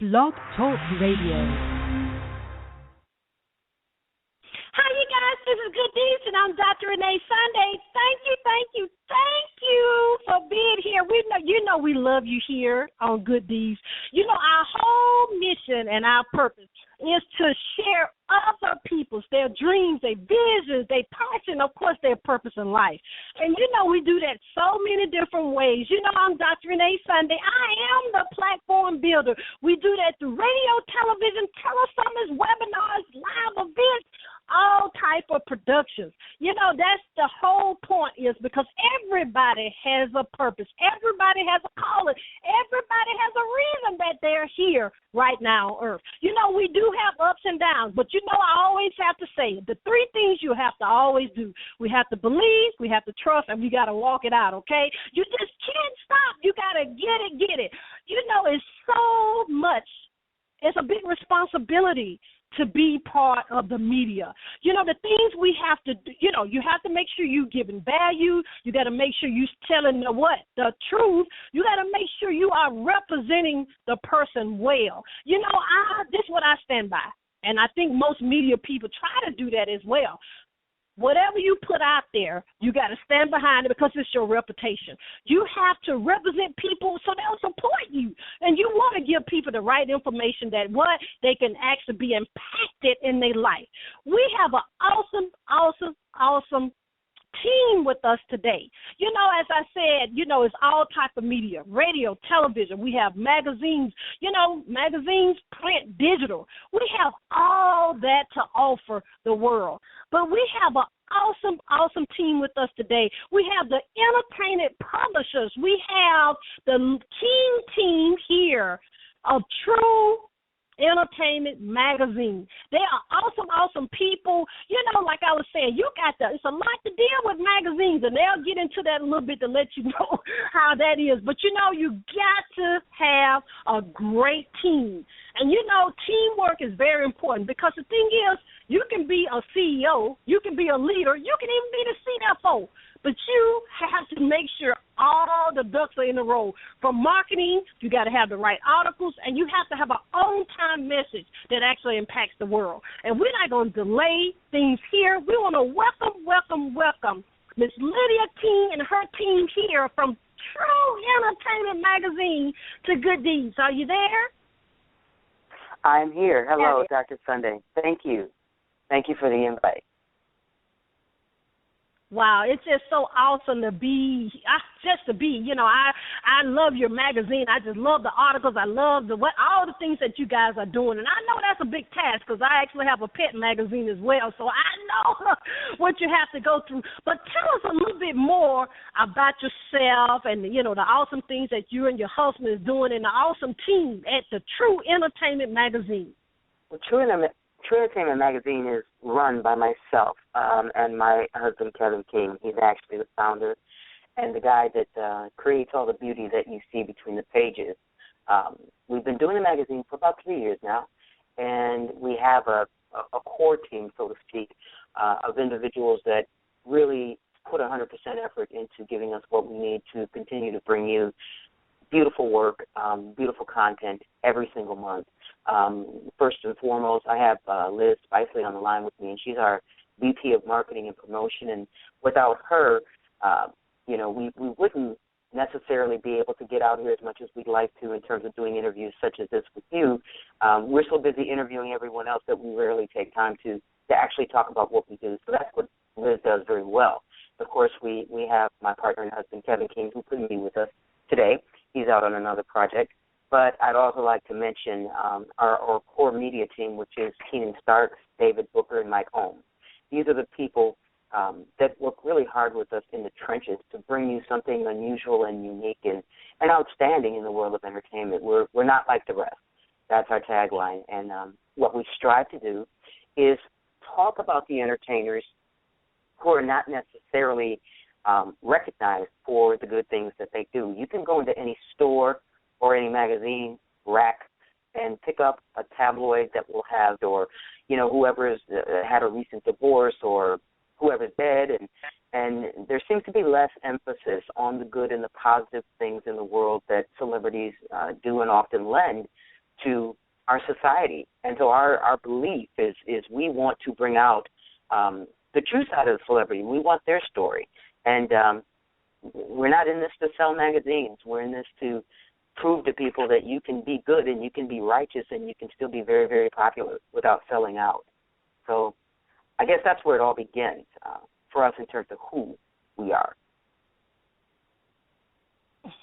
Blog Talk Radio. Hi, you guys. This is Good Deeds, and I'm Dr. Renee Sunday. Thank you for being here. We love you here on Good Deeds. Our whole mission and our purpose is to share other people's, their dreams, their visions, their passion, of course, their purpose in life. And, we do that so many different ways. I'm Dr. Renee Sunday. I am the platform builder. We do that through radio, television, telesummits, webinars, live events, all type of productions. That's the whole point, is because everybody has a purpose. Everybody has a calling. Everybody has a reason that they're here right now on earth. We do have ups and downs, but I always have to say the three things you have to always do. We have to believe, we have to trust, and we got to walk it out, okay? You just can't stop. You got to get it. It's so much. It's a big responsibility to be part of the media. The things we have to do, you have to make sure you're giving value. You got to make sure you're telling the truth. You got to make sure you are representing the person well. This is what I stand by. And I think most media people try to do that as well. Whatever you put out there, you got to stand behind it because it's your reputation. You have to represent people so they'll support you. And you want to give people the right information that they can actually be impacted in their life. We have an awesome team with us today. As I said, it's all type of media, radio, television. We have magazines, magazines, print, digital. We have all that to offer the world. But we have an awesome team with us today. We have the entertainment publishers. We have the team here of True Entertainment Magazine. They are awesome people. Like I was saying, it's a lot to deal with magazines, and they'll get into that a little bit to let you know how that is. But you got to have a great team. And teamwork is very important, because the thing is, you can be a CEO, you can be a leader, you can even be the CFO, but you have to make sure all the ducks are in a row. From marketing, you got to have the right articles, and you have to have an on-time message that actually impacts the world. And we're not going to delay things here. We want to welcome Miss Lydia King and her team here from True Entertainment Magazine to Good Deeds. Are you there? I'm here. Hello, Dr. Sunday. Thank you. Thank you for the invite. Wow, it's just so awesome to be. I love your magazine. I just love the articles. I love all the things that you guys are doing. And I know that's a big task, because I actually have a pet magazine as well, so I know what you have to go through. But tell us a little bit more about yourself and, the awesome things that you and your husband is doing, and the awesome team at the True Entertainment Magazine. Well, True Entertainment Magazine is run by myself and my husband, Kevin King. He's actually the founder and the guy that creates all the beauty that you see between the pages. We've been doing the magazine for about 3 years now, and we have a core team, so to speak, of individuals that really put 100% effort into giving us what we need to continue to bring you beautiful work, beautiful content every single month. First and foremost, I have Liz Spicely on the line with me, and she's our VP of Marketing and Promotion. And without her, we wouldn't necessarily be able to get out here as much as we'd like to in terms of doing interviews such as this with you. We're so busy interviewing everyone else that we rarely take time to actually talk about what we do. So that's what Liz does very well. Of course, we have my partner and husband, Kevin King, who couldn't be with us today. He's out on another project. But I'd also like to mention our core media team, which is Keenan Starks, David Booker, and Mike Holmes. These are the people that work really hard with us in the trenches to bring you something unusual and unique and outstanding in the world of entertainment. We're not like the rest. That's our tagline. And what we strive to do is talk about the entertainers who are not necessarily recognized for the good things that they do. You can go into any store or any magazine rack and pick up a tabloid that will have, or whoever has had a recent divorce, or whoever's dead, and there seems to be less emphasis on the good and the positive things in the world that celebrities do and often lend to our society. And so our belief is we want to bring out the true side of the celebrity. We want their story. And we're not in this to sell magazines. We're in this to prove to people that you can be good and you can be righteous and you can still be very, very popular without selling out. So I guess that's where it all begins for us in terms of who we are.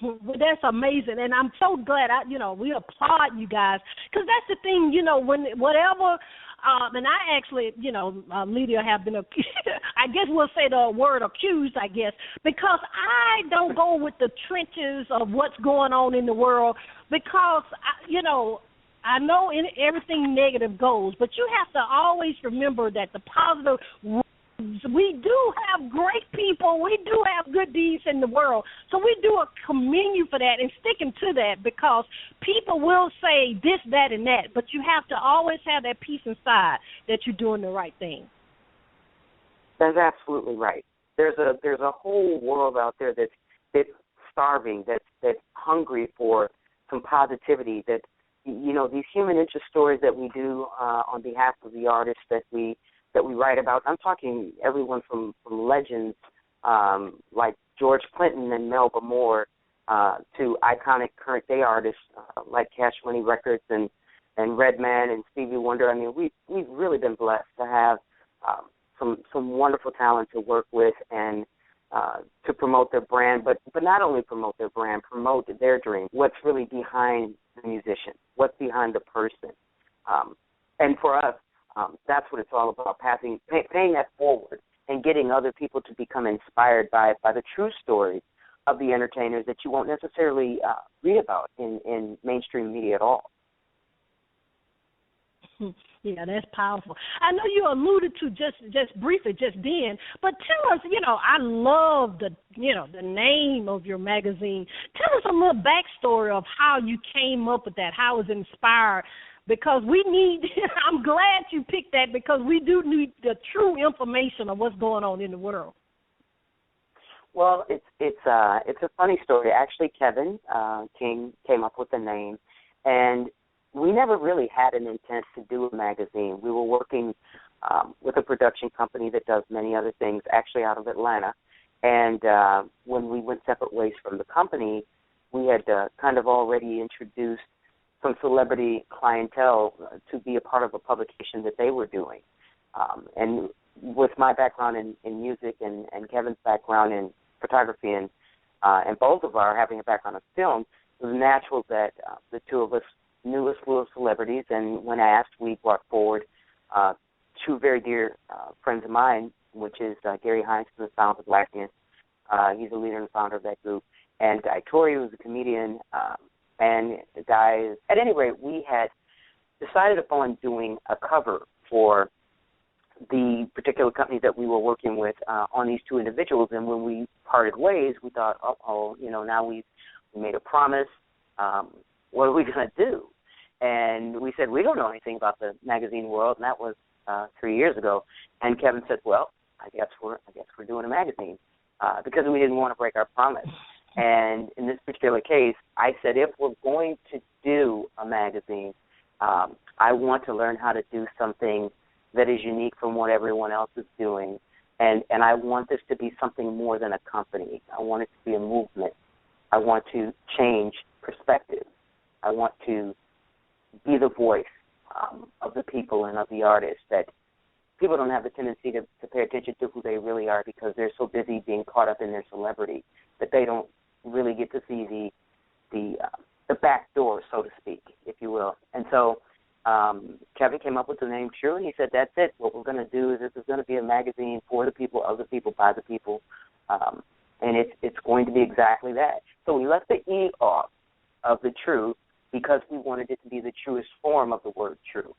Well, that's amazing, and I'm so glad. We applaud you guys, because that's the thing. When whatever, and I actually, Lydia, have been, I guess we'll say the word accused, I guess, because I don't go with the trenches of what's going on in the world, because I know everything negative goes, but you have to always remember that the positive. We do have great people. We do have good deeds in the world. So we do commend you for that and sticking to that, because people will say this, that, and that, but you have to always have that peace inside that you're doing the right thing. That's absolutely right. There's a whole world out there that's starving, that's hungry for some positivity, that these human interest stories that we do on behalf of the artists that we write about. I'm talking everyone from legends like George Clinton and Melba Moore to iconic current day artists like Cash Money Records and Redman and Stevie Wonder. I mean, we've really been blessed to have some wonderful talent to work with and to promote their brand, but not only promote their brand, promote their dream. What's really behind the musician? What's behind the person? And for us, that's what it's all about, paying that forward and getting other people to become inspired by the true stories of the entertainers that you won't necessarily read about in mainstream media at all. Yeah, that's powerful. I know you alluded to just briefly just then, but tell us, I love the name of your magazine. Tell us a little backstory of how you came up with that, how it was inspired. Because we need, I'm glad you picked that, because we do need the true information of what's going on in the world. Well, it's a funny story. Actually, Kevin King came up with the name, and we never really had an intent to do a magazine. We were working with a production company that does many other things, actually out of Atlanta. And when we went separate ways from the company, we had kind of already introduced some celebrity clientele to be a part of a publication that they were doing. And with my background in music and Kevin's background in photography and both of our having a background in film, it was natural that the two of us knew a slew of celebrities, and when asked, we brought forward two very dear friends of mine, which is Gary Hines, who's the founder of Blackness. He's the leader and founder of that group, and Guy Torrey, who's a comedian, and the guys, at any rate, we had decided upon doing a cover for the particular company that we were working with on these two individuals. And when we parted ways, we thought, now we made a promise. What are we going to do? And we said, we don't know anything about the magazine world, and that was 3 years ago. And Kevin said, well, I guess we're doing a magazine because we didn't want to break our promise. And in this particular case, I said, if we're going to do a magazine, I want to learn how to do something that is unique from what everyone else is doing. And I want this to be something more than a company. I want it to be a movement. I want to change perspective. I want to be the voice of the people and of the artists, that people don't have the tendency to pay attention to who they really are because they're so busy being caught up in their celebrity that they don't really get to see the back door, so to speak, if you will. And so Kevin came up with the name True, and he said, that's it. What we're going to do is this is going to be a magazine for the people, of the people, by the people, and it's going to be exactly that. So we left the E off of the True because we wanted it to be the truest form of the word true.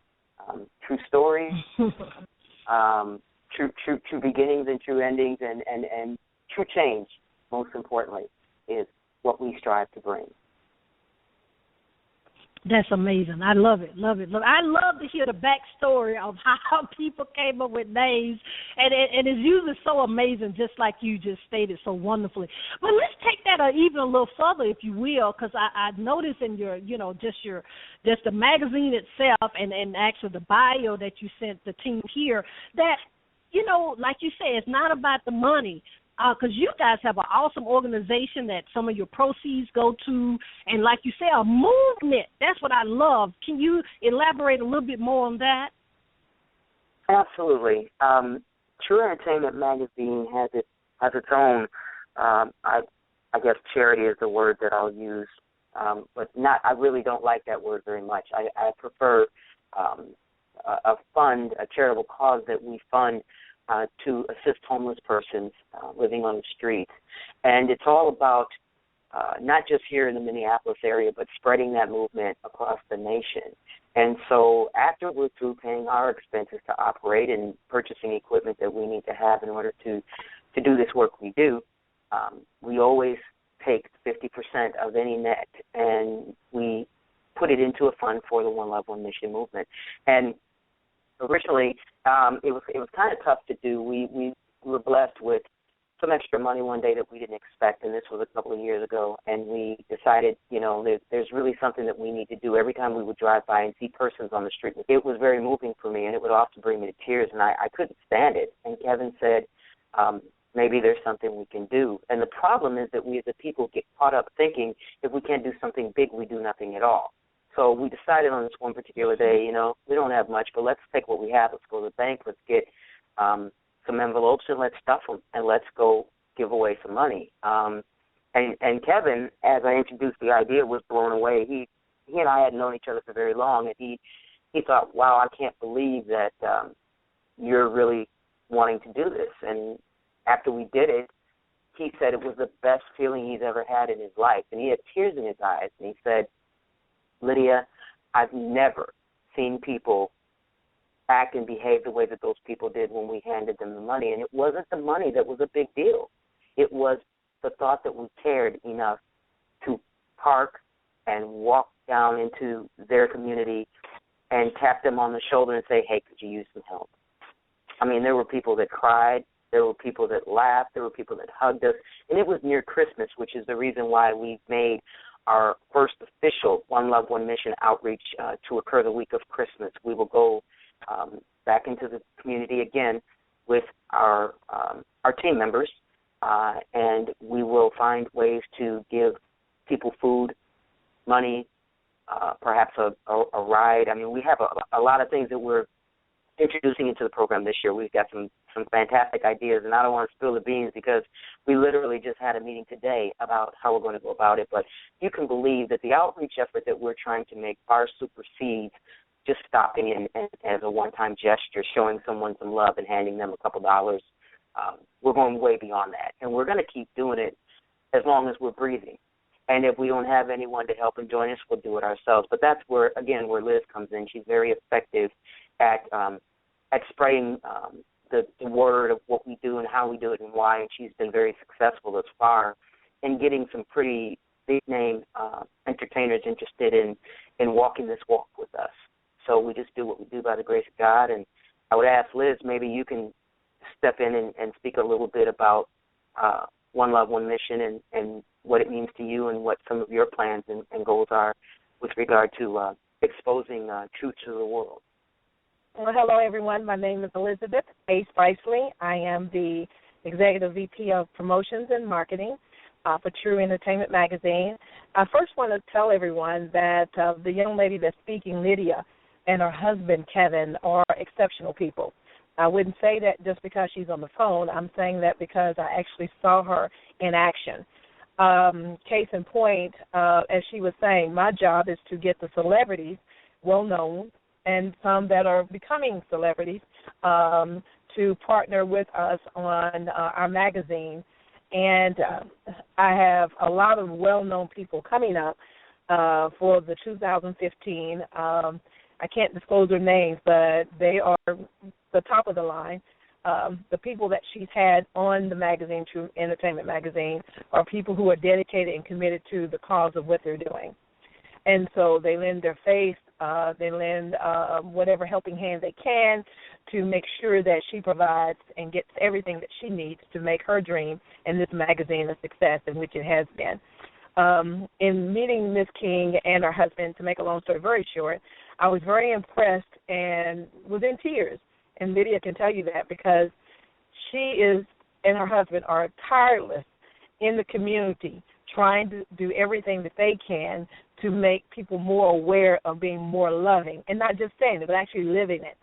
True stories, true beginnings and true endings, and true change, most importantly, is what we strive to bring. That's amazing. I love it, love it, love it. I love to hear the backstory of how people came up with names, and it's usually so amazing, just like you just stated so wonderfully. But let's take that even a little further, if you will, because I noticed in your, just the magazine itself and actually the bio that you sent the team here that, like you say, it's not about the money. Because you guys have an awesome organization that some of your proceeds go to, and like you say, a movement. That's what I love. Can you elaborate a little bit more on that? Absolutely. True Entertainment Magazine has its own. I guess charity is the word that I'll use, but not. I really don't like that word very much. I prefer a fund, a charitable cause that we fund. To assist homeless persons living on the streets. And it's all about not just here in the Minneapolis area, but spreading that movement across the nation. And so after we're through paying our expenses to operate and purchasing equipment that we need to have in order to do this work we do, we always take 50% of any net and we put it into a fund for the One Love, One Mission movement. And originally, it was kind of tough to do. We were blessed with some extra money one day that we didn't expect, and this was a couple of years ago, and we decided, there's really something that we need to do. Every time we would drive by and see persons on the street, it was very moving for me, and it would often bring me to tears, and I couldn't stand it. And Kevin said, maybe there's something we can do. And the problem is that we as a people get caught up thinking if we can't do something big, we do nothing at all. So we decided on this one particular day, we don't have much, but let's take what we have. Let's go to the bank. Let's get some envelopes and let's stuff them, and let's go give away some money. And Kevin, as I introduced the idea, was blown away. He and I had known each other for very long, and he thought, wow, I can't believe that you're really wanting to do this. And after we did it, he said it was the best feeling he's ever had in his life, and he had tears in his eyes, and he said, Lydia, I've never seen people act and behave the way that those people did when we handed them the money. And it wasn't the money that was a big deal. It was the thought that we cared enough to park and walk down into their community and tap them on the shoulder and say, hey, could you use some help? I mean, there were people that cried. There were people that laughed. There were people that hugged us. And it was near Christmas, which is the reason why we made our first official One Love, One Mission outreach to occur the week of Christmas. We will go back into the community again with our team members, and we will find ways to give people food, money, perhaps a ride. I mean, we have a lot of things that we're introducing into the program this year. We've got some fantastic ideas, and I don't want to spill the beans because we literally just had a meeting today about how we're going to go about it. But you can believe that the outreach effort that we're trying to make far supersedes just stopping in as a one-time gesture, showing someone some love and handing them a couple dollars. We're going way beyond that, and we're going to keep doing it as long as we're breathing. And if we don't have anyone to help and join us, we'll do it ourselves. But that's where Liz comes in. She's very effective at spreading the word of what we do and how we do it and why, and she's been very successful thus far in getting some pretty big-name entertainers interested in walking this walk with us. So we just do what we do by the grace of God, and I would ask Liz, maybe you can step in and speak a little bit about One Love, One Mission and what it means to you and what some of your plans and goals are with regard to exposing truth to the world. Well, hello, everyone. My name is Elizabeth A. Spicely. I am the Executive VP of Promotions and Marketing for True Entertainment Magazine. I first want to tell everyone that the young lady that's speaking, Lydia, and her husband, Kevin, are exceptional people. I wouldn't say that just because she's on the phone. I'm saying that because I actually saw her in action. Case in point, as she was saying, my job is to get the celebrities, well-known, and some that are becoming celebrities, to partner with us on our magazine. And I have a lot of well-known people coming up for the 2015. I can't disclose their names, but they are the top of the line. The people that she's had on the magazine, True Entertainment Magazine, are people who are dedicated and committed to the cause of what they're doing. And so they lend their face, they lend whatever helping hand they can to make sure that she provides and gets everything that she needs to make her dream and this magazine a success, in which it has been. In meeting Ms. King and her husband, to make a long story very short, I was very impressed and was in tears. And Lydia can tell you that, because she and her husband are tireless in the community, trying to do everything that they can to make people more aware of being more loving, and not just saying it, but actually living it.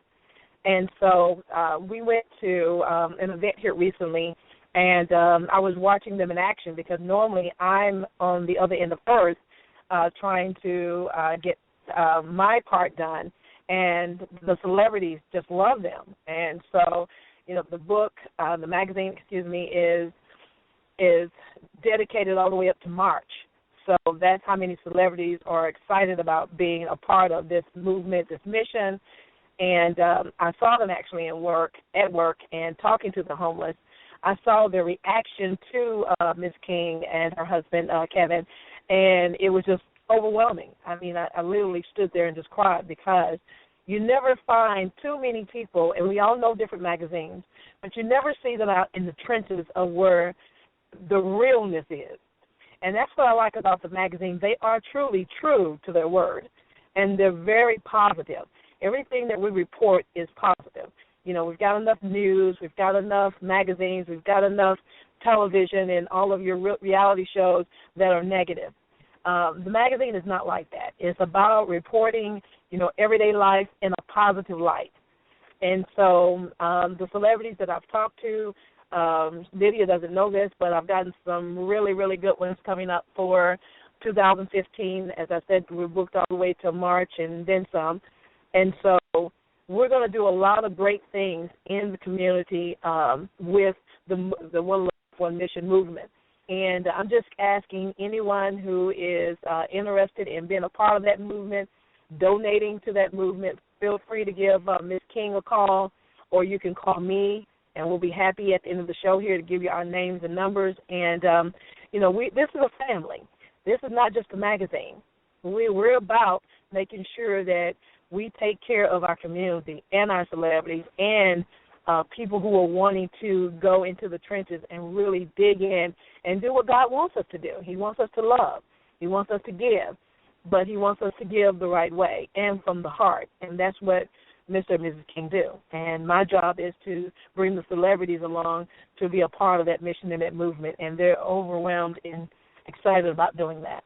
And so we went to an event here recently, and I was watching them in action, because normally I'm on the other end of earth trying to get my part done, and the celebrities just love them. And so, the book, the magazine, is dedicated all the way up to March. So that's how many celebrities are excited about being a part of this movement, this mission. And I saw them actually at work and talking to the homeless. I saw their reaction to Ms. King and her husband, Kevin, and it was just overwhelming. I mean, I literally stood there and just cried, because you never find too many people, and we all know different magazines, but you never see them out in the trenches of where the realness is. And that's what I like about the magazine. They are truly true to their word, and they're very positive. Everything that we report is positive. We've got enough news, we've got enough magazines, we've got enough television and all of your reality shows that are negative. The magazine is not like that. It's about reporting, everyday life in a positive light. And so the celebrities that I've talked to, Lydia doesn't know this, but I've gotten some really, really good ones coming up for 2015. As I said, we're booked all the way to March and then some. And so we're going to do a lot of great things in the community with the One Love, One Mission movement. And I'm just asking anyone who is interested in being a part of that movement, donating to that movement, feel free to give Ms. King a call, or you can call me, and we'll be happy at the end of the show here to give you our names and numbers. And, this is a family. This is not just a magazine. We're about making sure that we take care of our community and our celebrities and people who are wanting to go into the trenches and really dig in and do what God wants us to do. He wants us to love. He wants us to give, but he wants us to give the right way and from the heart, and that's what Mr. and Mrs. King do. And my job is to bring the celebrities along to be a part of that mission and that movement, and they're overwhelmed and excited about doing that.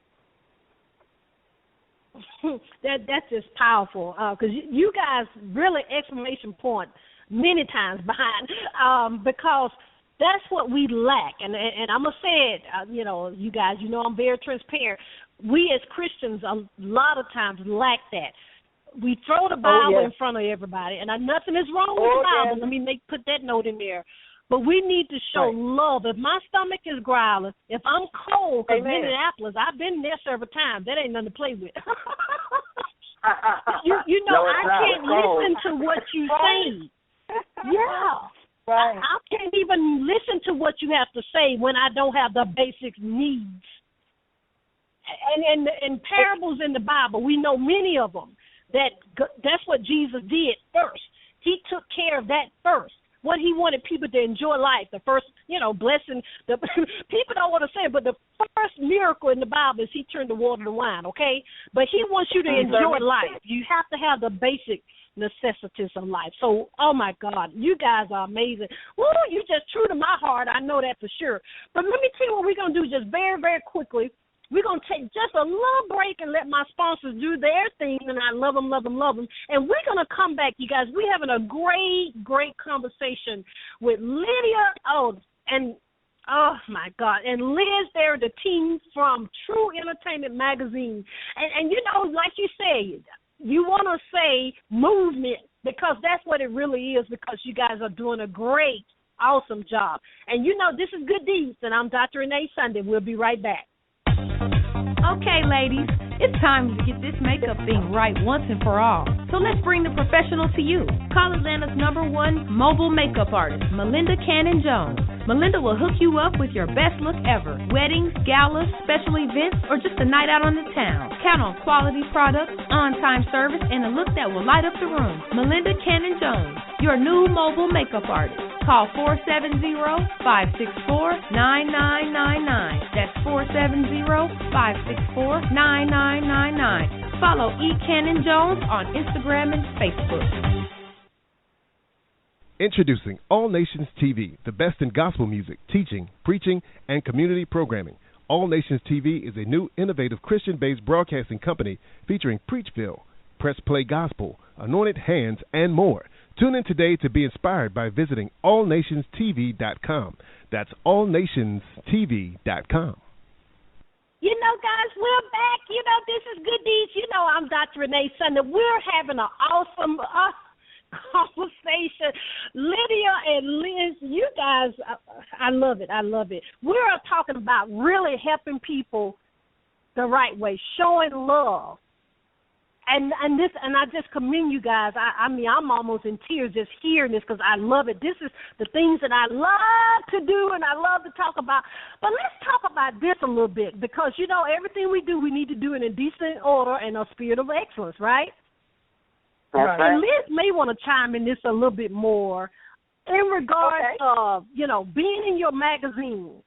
That's just powerful, because you guys really exclamation point many times behind, because that's what we lack. And I'm going to say it, you guys, I'm very transparent. We as Christians a lot of times lack that. We throw the Bible in front of everybody, and nothing is wrong with the Bible. Let me put that note in there. But we need to show love. If my stomach is growling, if I'm cold, because Minneapolis, I've been there several times. That ain't nothing to play with. I can't listen to what you say. Yeah. Right. I can't even listen to what you have to say when I don't have the basic needs. And in parables in the Bible, we know many of them. That's what Jesus did first. He took care of that first. What he wanted people to enjoy life, the first, blessing. People don't want to say it, but the first miracle in the Bible is he turned the water to wine, okay? But he wants you to enjoy life. You have to have the basic necessities of life. So, oh, my God, you guys are amazing. Woo, you're just true to my heart. I know that for sure. But let me tell you what we're going to do just very, very quickly. We're going to take just a little break and let my sponsors do their thing, and I love them, love them, love them. And we're going to come back, you guys. We're having a great, great conversation with Lydia. Oh, my God. And Liz, they're the team from True Entertainment Magazine. And like you said, you want to say movement, because that's what it really is, because you guys are doing a great, awesome job. And, this is Good Deeds, and I'm Dr. Renee Sunday. We'll be right back. Okay, ladies, it's time to get this makeup thing right once and for all. So let's bring the professional to you. Call Atlanta's #1 mobile makeup artist, Melinda Cannon-Jones. Melinda will hook you up with your best look ever. Weddings, galas, special events, or just a night out on the town. Count on quality products, on-time service, and a look that will light up the room. Melinda Cannon Jones, your new mobile makeup artist. Call 470-564-9999. That's 470-564-9999. Follow E. Cannon Jones on Instagram and Facebook. Introducing All Nations TV, the best in gospel music, teaching, preaching, and community programming. All Nations TV is a new, innovative, Christian-based broadcasting company featuring Preachville, Press Play Gospel, Anointed Hands, and more. Tune in today to be inspired by visiting allnationstv.com. That's allnationstv.com. You know, guys, we're back. You know, this is Good Deeds. You know, I'm Dr. Renee Sunday. We're having an awesome conversation. Lydia and Liz, you guys, I love it. I love it. We're talking about really helping people the right way, showing love. And I just commend you guys. I mean, I'm almost in tears just hearing this because I love it. This is the things that I love to do and I love to talk about. But let's talk about this a little bit because, you know, everything we do, we need to do in a decent order and a spirit of excellence, right? That's right. And Liz may want to chime in this a little bit more in regards of, you know, being in your magazine,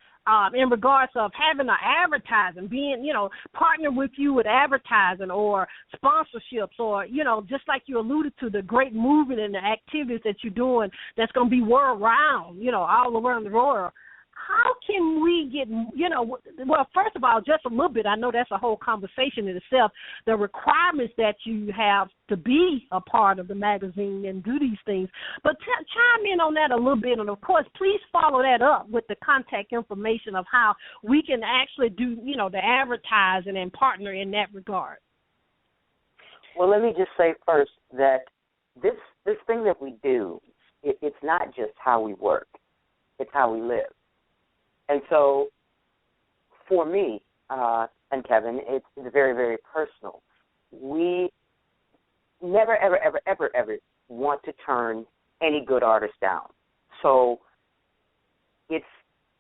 in regards of having an advertising, being, you know, partner with you with advertising or sponsorships or, you know, just like you alluded to, the great movement and the activities that you're doing that's going to be world round, you know, all around the world. How can we get, you know, well, first of all, just a little bit, I know that's a whole conversation in itself, the requirements that you have to be a part of the magazine and do these things. But chime in on that a little bit. And, of course, please follow that up with the contact information of how we can actually do, you know, the advertising and partner in that regard. Well, let me just say first that this thing that we do, it's not just how we work. It's how we live. And so for me and Kevin, it's very, very personal. We never, ever, ever, ever, ever want to turn any good artist down. So it's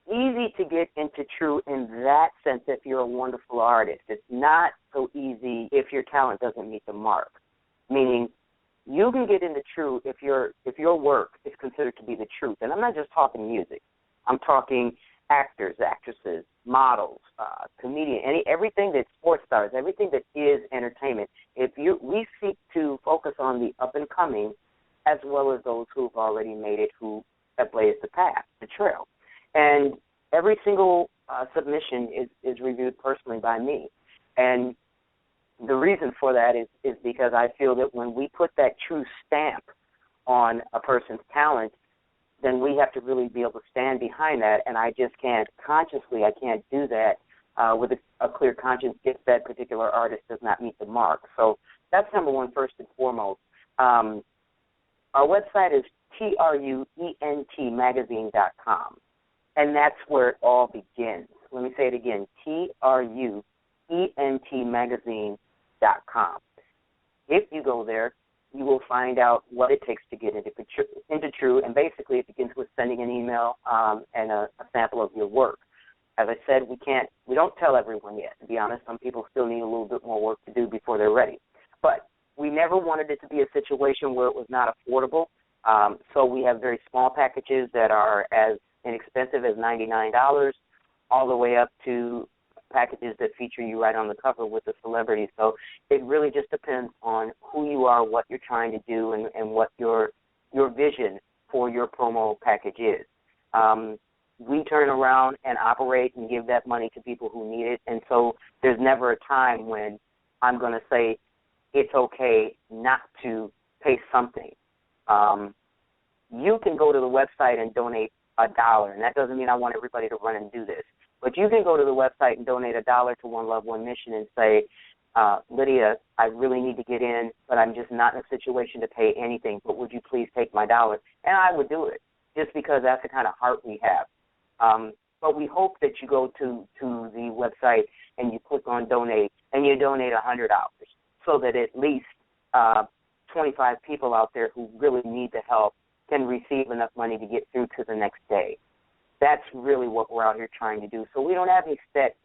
easy to get into true in that sense if you're a wonderful artist. It's not so easy if your talent doesn't meet the mark, meaning you can get into true if your work is considered to be the truth. And I'm not just talking music. I'm talking actors, actresses, models, comedian, everything that's sports stars, everything that is entertainment. We seek to focus on the up and coming as well as those who've already made it, who have blazed the path, the trail. And every single submission is reviewed personally by me. And the reason for that is because I feel that when we put that true stamp on a person's talent, then we have to really be able to stand behind that, and I just can't do that with a clear conscience if that particular artist does not meet the mark. So that's number one, first and foremost. Our website is truentmagazine.com, and that's where it all begins. Let me say it again, truentmagazine.com. If you go there, you will find out what it takes to get into True, and basically it begins with sending an email and a sample of your work. As I said, we don't tell everyone yet, to be honest. Some people still need a little bit more work to do before they're ready. But we never wanted it to be a situation where it was not affordable, so we have very small packages that are as inexpensive as $99 all the way up to packages that feature you right on the cover with a celebrity. So it really just depends on who you are, what you're trying to do, and what your vision for your promo package is. We turn around and operate and give that money to people who need it, and so there's never a time when I'm going to say it's okay not to pay something. You can go to the website and donate $1, and that doesn't mean I want everybody to run and do this. But you can go to the website and donate $1 to One Love, One Mission and say, Lydia, I really need to get in, but I'm just not in a situation to pay anything, but would you please take my $1? And I would do it, just because that's the kind of heart we have. But we hope that you go to the website and you click on donate, and you donate $100 so that at least 25 people out there who really need the help can receive enough money to get through to the next day. that's really what we're out here trying to do. So we don't have any set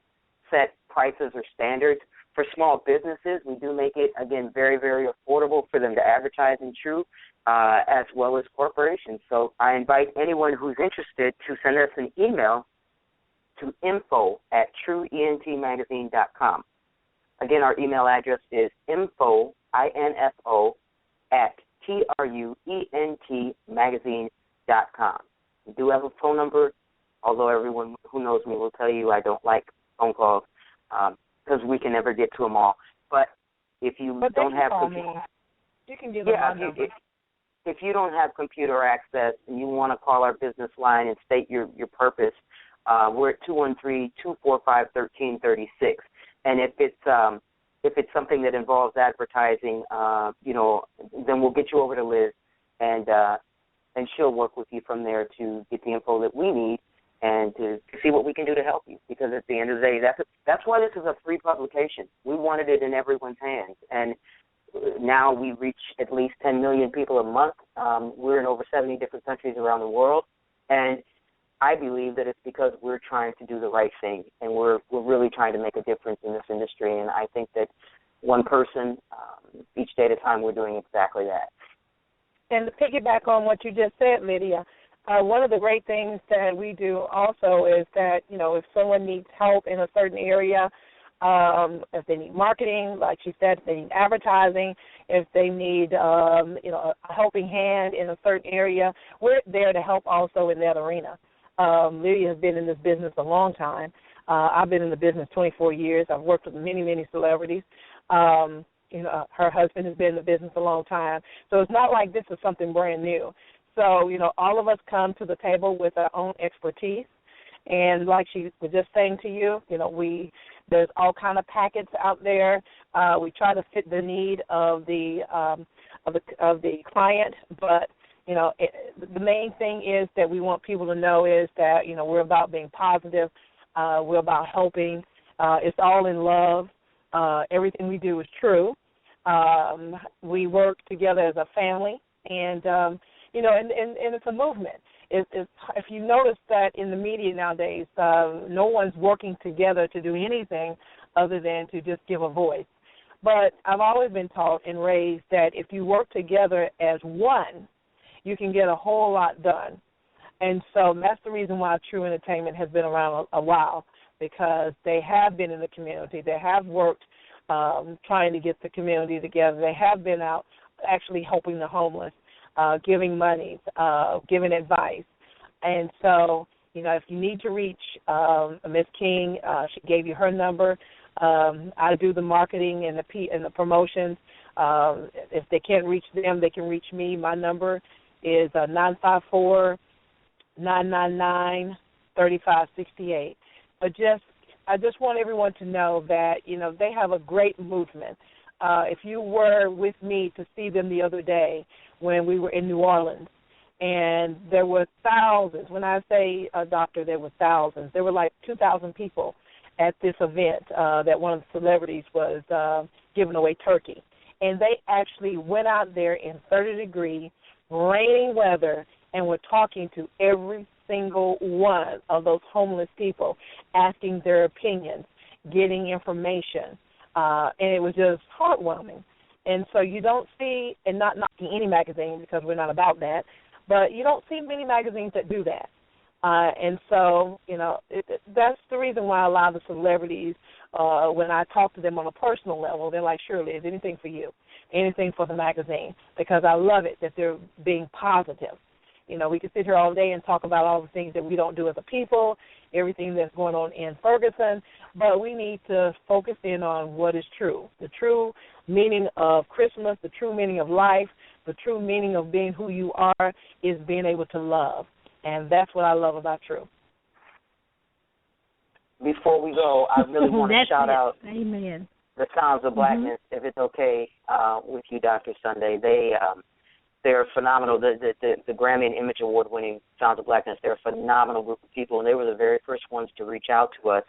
prices or standards. For small businesses, we do make it, again, very, very affordable for them to advertise in True, as well as corporations. So I invite anyone who's interested to send us an email to info@trueentmagazine.com. Again, our email address is info, I-N-F-O, @truentmagazine.com. We do have a phone number, although everyone who knows me will tell you I don't like phone calls because we can never get to them all. But if you don't have you can give them my number. If you don't have computer access and you want to call our business line and state your purpose, we're at 213-245-1336. And if it's something that involves advertising, then we'll get you over to Liz, and she'll work with you from there to get the info that we need and to see what we can do to help you. Because at the end of the day, that's why this is a free publication. We wanted it in everyone's hands, and now we reach at least 10 million people a month. We're in over 70 different countries around the world, and I believe that it's because we're trying to do the right thing, and we're really trying to make a difference in this industry. And I think that one person, each day at a time, we're doing exactly that. And to piggyback on what you just said, Lydia, one of the great things that we do also is that, if someone needs help in a certain area, if they need marketing, like she said, if they need advertising, if they need, a helping hand in a certain area, we're there to help also in that arena. Lydia has been in this business a long time. I've been in the business 24 years. I've worked with many, many celebrities. Her husband has been in the business a long time. So it's not like this is something brand new. So, all of us come to the table with our own expertise. And like she was just saying to you, there's all kind of packets out there. We try to fit the need of the client, but the main thing is that we want people to know is that we're about being positive. We're about helping. It's all in love. Everything we do is true. We work together as a family, and and it's a movement. If you notice that in the media nowadays, no one's working together to do anything other than to just give a voice. But I've always been taught and raised that if you work together as one, you can get a whole lot done. And so that's the reason why True Entertainment has been around a while, because they have been in the community. They have worked trying to get the community together. They have been out actually helping the homeless, giving money, giving advice. And so, if you need to reach Ms. King, she gave you her number. I do the marketing and the promotions. If they can't reach them, they can reach me. My number is 954-999-3568. But I just want everyone to know that, they have a great movement. If you were with me to see them the other day when we were in New Orleans, and there were thousands. When I say, doctor, there were thousands. There were like 2,000 people at this event that one of the celebrities was giving away turkey. And they actually went out there in 30-degree, raining weather, and were talking to every single one of those homeless people, asking their opinions, getting information. And it was just heartwarming. And so you don't see, and not knocking any magazine because we're not about that, but you don't see many magazines that do that. And so, that's the reason why a lot of the celebrities, when I talk to them on a personal level, they're like, Shirley, is anything for you, anything for the magazine, because I love it that they're being positive. We can sit here all day and talk about all the things that we don't do as a people, everything that's going on in Ferguson, but we need to focus in on what is true, the true meaning of Christmas, the true meaning of life, the true meaning of being who you are is being able to love, and that's what I love about True. Before we go, I really want to shout out Amen. the Sounds of Blackness, if it's okay with you, Dr. Sunday. They're phenomenal. The Grammy and Image Award-winning Sounds of Blackness, they're a phenomenal group of people, and they were the very first ones to reach out to us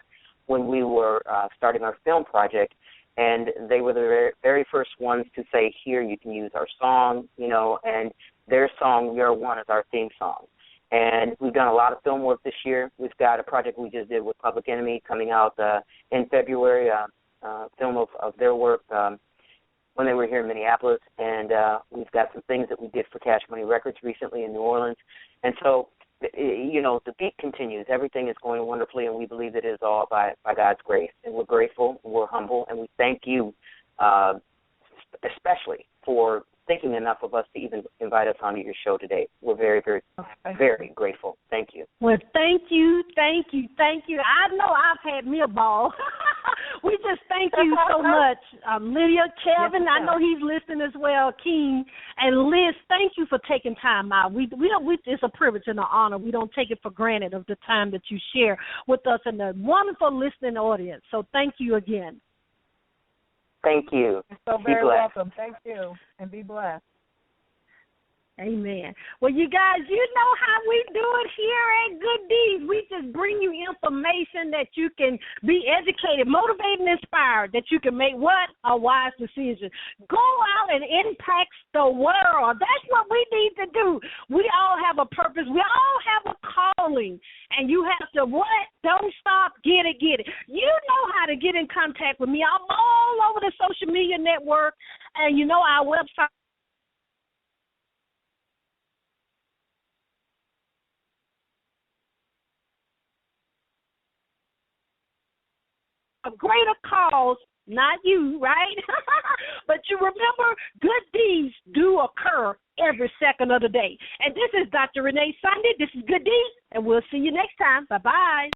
when we were starting our film project. And they were the very, very first ones to say, here, you can use our song, and their song, You're One, is our theme song. And we've done a lot of film work this year. We've got a project we just did with Public Enemy coming out in February, film of their work when they were here in Minneapolis. And we've got some things that we did for Cash Money Records recently in New Orleans. And so, the beat continues. Everything is going wonderfully, and we believe that it is all by God's grace. And we're grateful, and we're humble, and we thank you especially for thinking enough of us to even invite us onto your show today. We're very, very, very grateful. Thank you. Well, thank you. I know I've had me a ball. We just thank you so much. Lydia, Kevin, yes, I know he's listening as well, King, and Liz, thank you for taking time out. It's a privilege and an honor. We don't take it for granted of the time that you share with us and the wonderful listening audience. So thank you again. Thank you. You're so very welcome. Thank you, and be blessed. Amen. Well, you guys, you know how we do it here at Good Deeds. We just bring you information that you can be educated, motivated, and inspired, that you can make what? A wise decision. Go out and impact the world. That's what we need to do. We all have a purpose. We all have a calling. And you have to what? Don't stop. Get it. You know how to get in contact with me. I'm all over the social media network. And you know our website. A greater cause, not you, right? But you remember, good deeds do occur every second of the day. And this is Dr. Renee Sunday. This is Good Deeds, and we'll see you next time. Bye-bye.